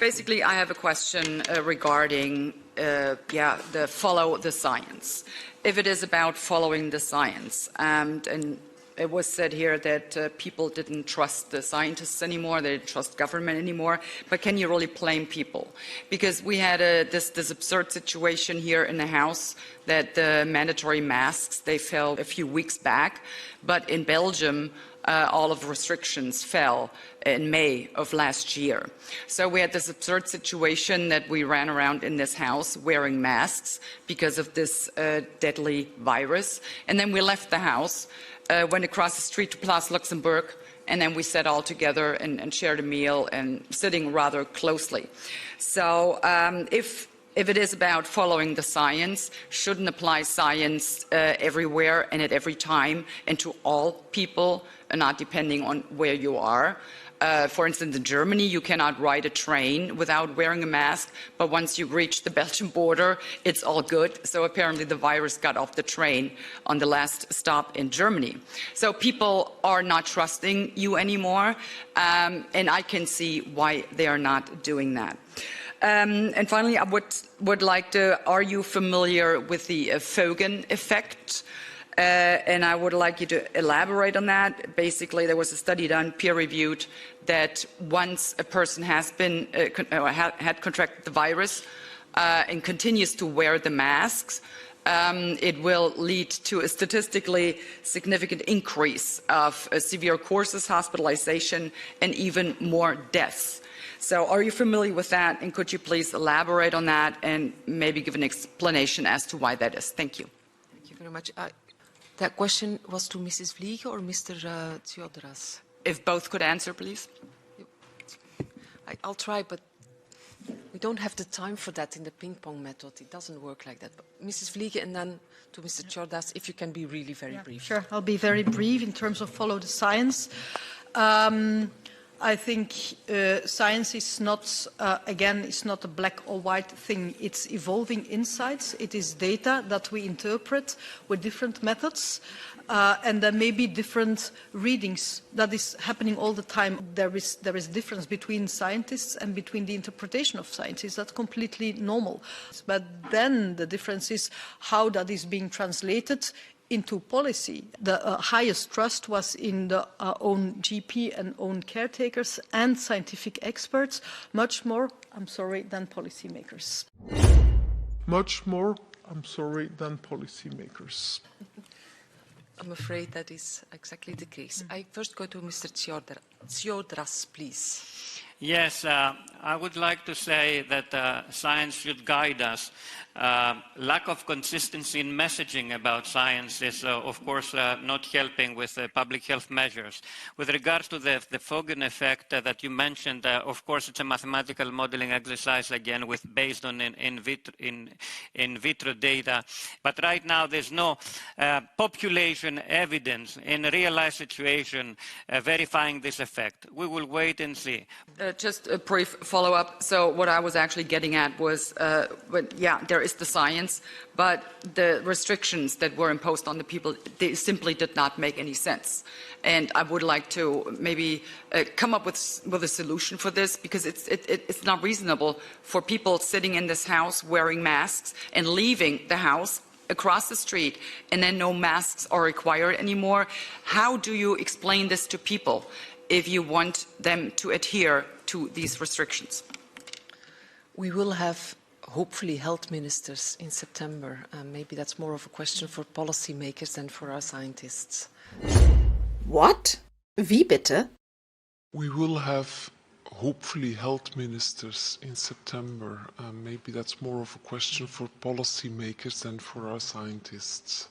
basically, I have a question regarding, the follow the science. If it is about following the science, and it was said here that people didn't trust the scientists anymore, they didn't trust government anymore, but can you really blame people? Because we had this absurd situation here in the House that the mandatory masks, they fell a few weeks back, but in Belgium, all of the restrictions fell in May of last year. So we had this absurd situation that we ran around in this house wearing masks because of this deadly virus. And then we left the house, went across the street to Place Luxembourg, and then we sat all together and shared a meal and sitting rather closely. So if it is about following the science, shouldn't apply science everywhere and at every time and to all people, not depending on where you are. For instance, in Germany, you cannot ride a train without wearing a mask, but once you reach the Belgian border, it's all good. So apparently the virus got off the train on the last stop in Germany. So people are not trusting you anymore, and I can see why they are not doing that. And finally, I would like to, are you familiar with the Fogen effect? And I would like you to elaborate on that. Basically, there was a study done, peer-reviewed, that once a person has been had contracted the virus and continues to wear the masks, it will lead to a statistically significant increase of severe courses, hospitalization, and even more deaths. So are you familiar with that, and could you please elaborate on that and maybe give an explanation as to why that is? Thank you. Thank you very much. That question was to Mrs. Vliegen or Mr. Theodoras? If both could answer, please. I'll try, but we don't have the time for that in the ping-pong method. It doesn't work like that. But Mrs. Vliegen, and then to Mr. Theodoras, if you can be really very brief. Sure, I'll be very brief in terms of follow the science. I think science is not, again, it's not a black or white thing. It's evolving insights. It is data that we interpret with different methods. And there may be different readings. That is happening all the time. There is difference between scientists and between the interpretation of scientists. That's completely normal. But then the difference is how that is being translated into policy. The highest trust was in the own GP and own caretakers and scientific experts, much more, than policymakers. Much more, than policymakers. I'm afraid that is exactly the case. I first go to Mr. Theodoras, please. Yes, I would like to say that science should guide us. Lack of consistency in messaging about science is, of course, not helping with public health measures. With regards to the Fogen effect that you mentioned, of course, it's a mathematical modeling exercise, again, based on in vitro data. But right now, there's no population evidence in a real-life situation verifying this effect. We will wait and see. Just a brief follow-up. So what I was actually getting at was, there is the science, but the restrictions that were imposed on the people, they simply did not make any sense. And I would like to maybe come up with a solution for this, because it's not reasonable for people sitting in this house wearing masks and leaving the house across the street, and then no masks are required anymore. How do you explain this to people if you want them to adhere to these restrictions? We will have, hopefully, health ministers in September. Maybe that's more of a question for policymakers than for our scientists. What? Wie bitte? We will have, hopefully, health ministers in September. Maybe that's more of a question for policymakers than for our scientists.